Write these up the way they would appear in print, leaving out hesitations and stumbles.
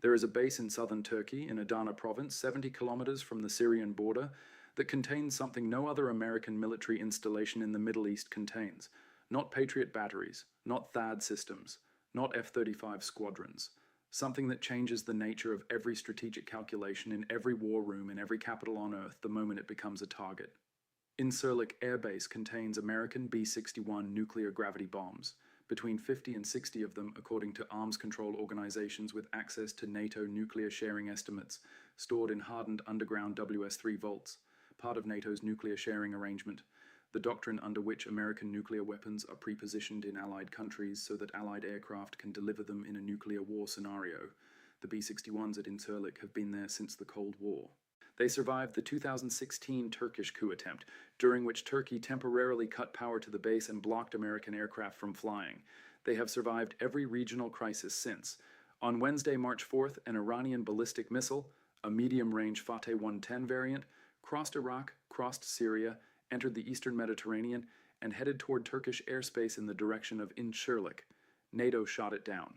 There is a base in southern Turkey, in Adana province, 70 kilometers from the Syrian border, that contains something no other American military installation in the Middle East contains. Not Patriot batteries, not THAAD systems, not F-35 squadrons. Something that changes the nature of every strategic calculation in every war room in every capital on Earth the moment it becomes a target. Incirlik Air Base contains American B-61 nuclear gravity bombs, between 50 and 60 of them according to arms control organizations with access to NATO nuclear sharing estimates, stored in hardened underground WS-3 vaults, part of NATO's nuclear sharing arrangement, the doctrine under which American nuclear weapons are pre-positioned in Allied countries so that Allied aircraft can deliver them in a nuclear war scenario. The B-61s at Incirlik have been there since the Cold War. They survived the 2016 Turkish coup attempt, during which Turkey temporarily cut power to the base and blocked American aircraft from flying. They have survived every regional crisis since. On Wednesday, March 4th, an Iranian ballistic missile, a medium-range Fateh 110 variant, crossed Iraq, crossed Syria, entered the eastern Mediterranean, and headed toward Turkish airspace in the direction of Incirlik. NATO shot it down.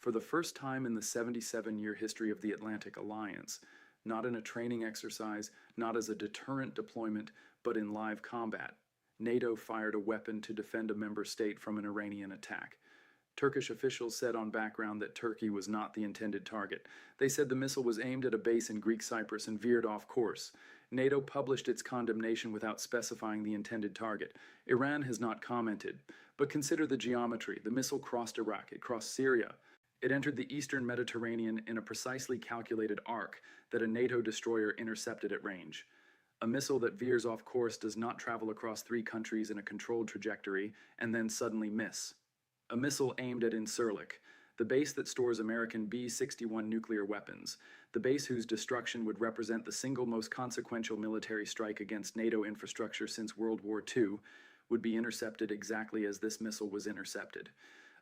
For the first time in the 77-year history of the Atlantic Alliance, not in a training exercise, not as a deterrent deployment, but in live combat, NATO fired a weapon to defend a member state from an Iranian attack. Turkish officials said on background that Turkey was not the intended target. They said the missile was aimed at a base in Greek Cyprus and veered off course. NATO published its condemnation without specifying the intended target. Iran has not commented. But consider the geometry. The missile crossed Iraq. It crossed Syria. It entered the eastern Mediterranean in a precisely calculated arc that a NATO destroyer intercepted at range. A missile that veers off course does not travel across 3 countries in a controlled trajectory and then suddenly miss. A missile aimed at Incirlik, the base that stores American B-61 nuclear weapons, the base whose destruction would represent the single most consequential military strike against NATO infrastructure since World War II, would be intercepted exactly as this missile was intercepted.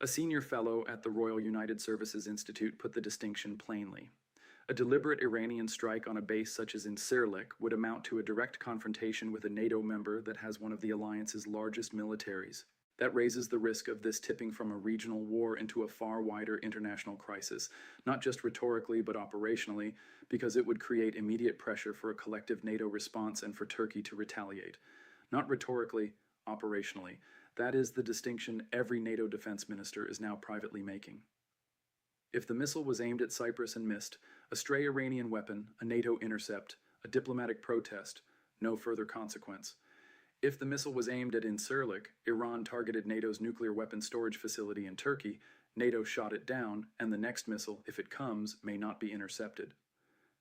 A senior fellow at the Royal United Services Institute put the distinction plainly. A deliberate Iranian strike on a base such as Incirlik would amount to a direct confrontation with a NATO member that has one of the alliance's largest militaries. That raises the risk of this tipping from a regional war into a far wider international crisis, not just rhetorically but operationally, because it would create immediate pressure for a collective NATO response and for Turkey to retaliate. Not rhetorically, operationally. That is the distinction every NATO defense minister is now privately making. If the missile was aimed at Cyprus and missed, a stray Iranian weapon, a NATO intercept, a diplomatic protest, no further consequence. If the missile was aimed at Incirlik, Iran targeted NATO's nuclear weapons storage facility in Turkey, NATO shot it down, and the next missile, if it comes, may not be intercepted.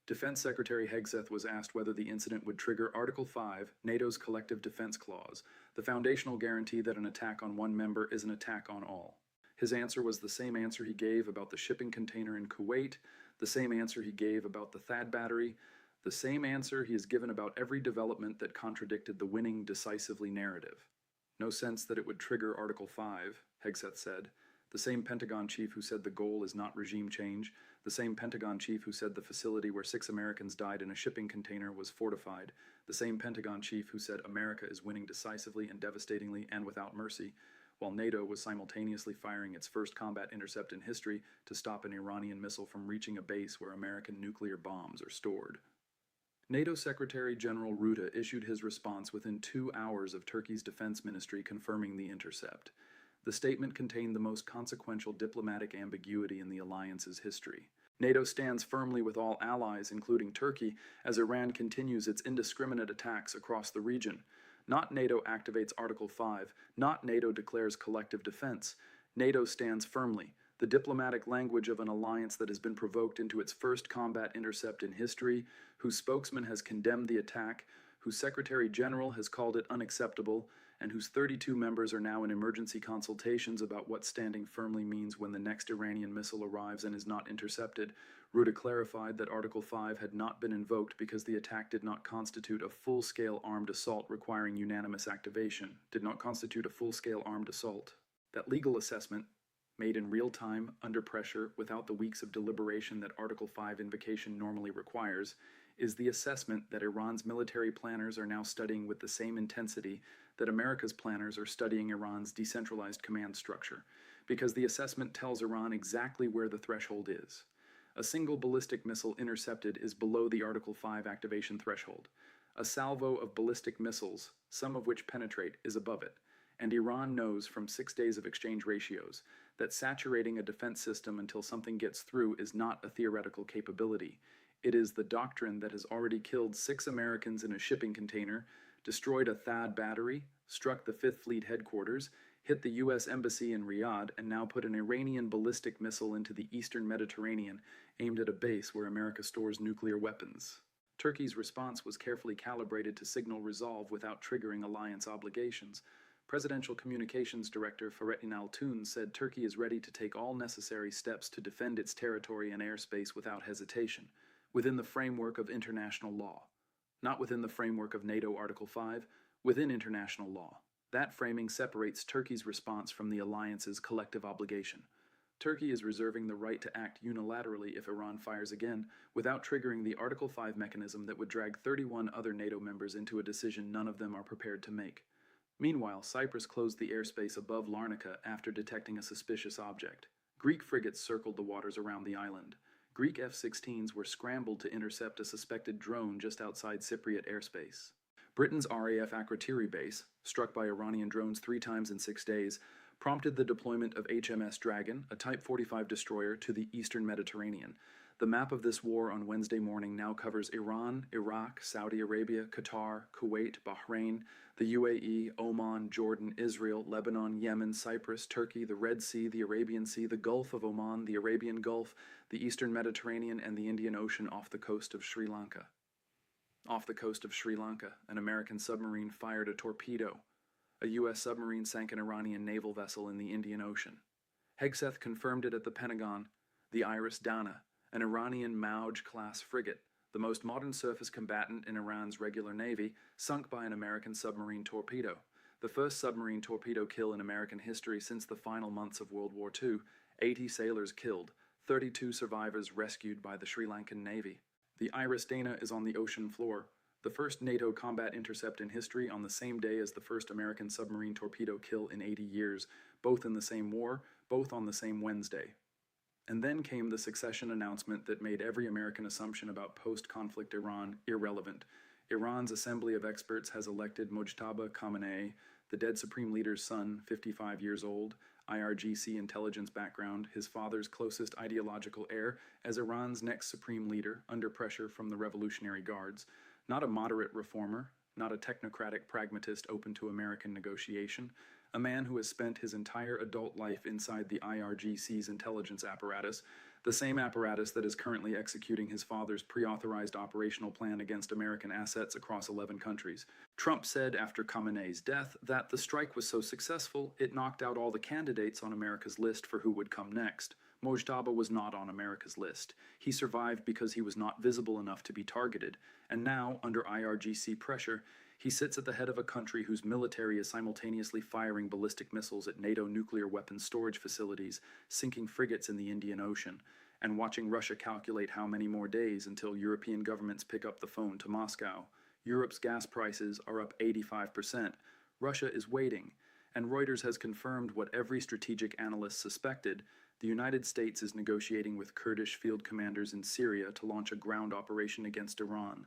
Defense Secretary Hegseth was asked whether the incident would trigger Article 5, NATO's Collective Defense Clause, the foundational guarantee that an attack on one member is an attack on all. His answer was the same answer he gave about the shipping container in Kuwait, the same answer he gave about the THAAD battery, the same answer he has given about every development that contradicted the winning decisively narrative. No sense that it would trigger Article 5, Hegseth said. The same Pentagon chief who said the goal is not regime change, the same Pentagon chief who said the facility where 6 Americans died in a shipping container was fortified, the same Pentagon chief who said America is winning decisively and devastatingly and without mercy, while NATO was simultaneously firing its first combat intercept in history to stop an Iranian missile from reaching a base where American nuclear bombs are stored. NATO Secretary General Rutte issued his response within 2 hours of Turkey's defense ministry confirming the intercept. The statement contained the most consequential diplomatic ambiguity in the alliance's history. NATO stands firmly with all allies, including Turkey, as Iran continues its indiscriminate attacks across the region. Not NATO activates Article 5, not NATO declares collective defense. NATO stands firmly, the diplomatic language of an alliance that has been provoked into its first combat intercept in history, whose spokesman has condemned the attack, whose Secretary General has called it unacceptable, and whose 32 members are now in emergency consultations about what standing firmly means when the next Iranian missile arrives and is not intercepted. Rutte clarified that Article 5 had not been invoked because the attack did not constitute a full-scale armed assault requiring unanimous activation, did not constitute a full-scale armed assault. That legal assessment, made in real time, under pressure, without the weeks of deliberation that Article 5 invocation normally requires, is the assessment that Iran's military planners are now studying with the same intensity that America's planners are studying Iran's decentralized command structure, because the assessment tells Iran exactly where the threshold is. A single ballistic missile intercepted is below the Article 5 activation threshold. A salvo of ballistic missiles, some of which penetrate, is above it. And Iran knows from 6 days of exchange ratios that saturating a defense system until something gets through is not a theoretical capability. It is the doctrine that has already killed 6 Americans in a shipping container, destroyed a THAAD battery, struck the Fifth Fleet headquarters, hit the U.S. Embassy in Riyadh, and now put an Iranian ballistic missile into the eastern Mediterranean aimed at a base where America stores nuclear weapons. Turkey's response was carefully calibrated to signal resolve without triggering alliance obligations. Presidential Communications Director Fahrettin Altun said Turkey is ready to take all necessary steps to defend its territory and airspace without hesitation, within the framework of international law. Not within the framework of NATO Article 5, within international law. That framing separates Turkey's response from the alliance's collective obligation. Turkey is reserving the right to act unilaterally if Iran fires again, without triggering the Article 5 mechanism that would drag 31 other NATO members into a decision none of them are prepared to make. Meanwhile, Cyprus closed the airspace above Larnaca after detecting a suspicious object. Greek frigates circled the waters around the island. Greek F-16s were scrambled to intercept a suspected drone just outside Cypriot airspace. Britain's RAF Akrotiri base, struck by Iranian drones 3 times in 6 days, prompted the deployment of HMS Dragon, a Type 45 destroyer, to the eastern Mediterranean. The map of this war on Wednesday morning now covers Iran, Iraq, Saudi Arabia, Qatar, Kuwait, Bahrain, the UAE, Oman, Jordan, Israel, Lebanon, Yemen, Cyprus, Turkey, the Red Sea, the Arabian Sea, the Gulf of Oman, the Arabian Gulf, the eastern Mediterranean, and the Indian Ocean off the coast of Sri Lanka. Off the coast of Sri Lanka, an American submarine fired a torpedo. A U.S. submarine sank an Iranian naval vessel in the Indian Ocean. Hegseth confirmed it at the Pentagon. The Iris Dana, an Iranian Mauj-class frigate, the most modern surface combatant in Iran's regular navy, sunk by an American submarine torpedo. The first submarine torpedo kill in American history since the final months of World War II. 80 sailors killed, 32 survivors rescued by the Sri Lankan Navy. The Iris Dana is on the ocean floor, the first NATO combat intercept in history on the same day as the first American submarine torpedo kill in 80 years, both in the same war, both on the same Wednesday. And then came the succession announcement that made every American assumption about post-conflict Iran irrelevant. Iran's Assembly of Experts has elected Mojtaba Khamenei, the dead supreme leader's son, 55 years old, IRGC intelligence background, his father's closest ideological heir, as Iran's next supreme leader, under pressure from the Revolutionary Guards. Not a moderate reformer, not a technocratic pragmatist open to American negotiation, a man who has spent his entire adult life inside the IRGC's intelligence apparatus, the same apparatus that is currently executing his father's pre-authorized operational plan against American assets across 11 countries. Trump said after Khamenei's death that the strike was so successful it knocked out all the candidates on America's list for who would come next. Mojtaba was not on America's list. He survived because he was not visible enough to be targeted, and now, under IRGC pressure, he sits at the head of a country whose military is simultaneously firing ballistic missiles at NATO nuclear weapons storage facilities, sinking frigates in the Indian Ocean, and watching Russia calculate how many more days until European governments pick up the phone to Moscow. Europe's gas prices are up 85%. Russia is waiting, and Reuters has confirmed what every strategic analyst suspected. The United States is negotiating with Kurdish field commanders in Syria to launch a ground operation against Iran.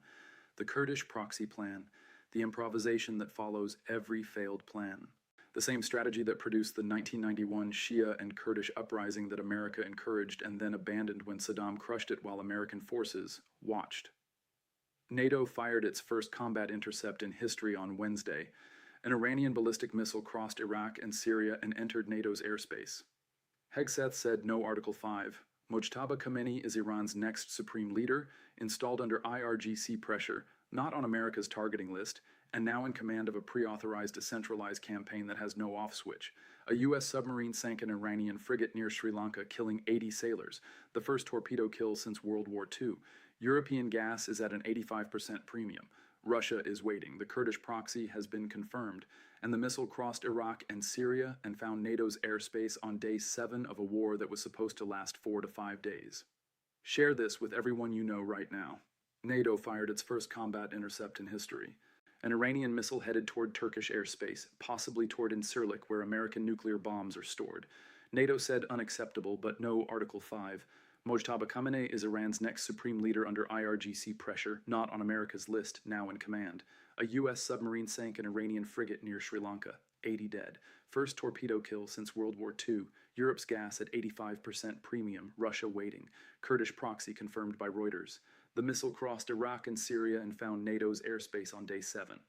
The Kurdish proxy plan, the improvisation that follows every failed plan. The same strategy that produced the 1991 Shia and Kurdish uprising that America encouraged and then abandoned when Saddam crushed it while American forces watched. NATO fired its first combat intercept in history on Wednesday. An Iranian ballistic missile crossed Iraq and Syria and entered NATO's airspace. Hegseth said no Article 5. Mojtaba Khamenei is Iran's next supreme leader, installed under IRGC pressure, not on America's targeting list, and now in command of a pre-authorized decentralized campaign that has no off switch. A U.S. submarine sank an Iranian frigate near Sri Lanka, killing 80 sailors, the first torpedo kill since World War II. European gas is at an 85% premium. Russia is waiting. The Kurdish proxy has been confirmed, and the missile crossed Iraq and Syria and found NATO's airspace on day 7 of a war that was supposed to last 4 to 5 days. Share this with everyone you know right now. NATO fired its first combat intercept in history. An Iranian missile headed toward Turkish airspace, possibly toward Incirlik, where American nuclear bombs are stored. NATO said unacceptable, but no Article 5. Mojtaba Khamenei is Iran's next supreme leader under IRGC pressure, not on America's list, now in command. A U.S. submarine sank an Iranian frigate near Sri Lanka. 80 dead. First torpedo kill since World War II. Europe's gas at 85% premium. Russia waiting. Kurdish proxy confirmed by Reuters. The missile crossed Iraq and Syria and found NATO's airspace on day 7.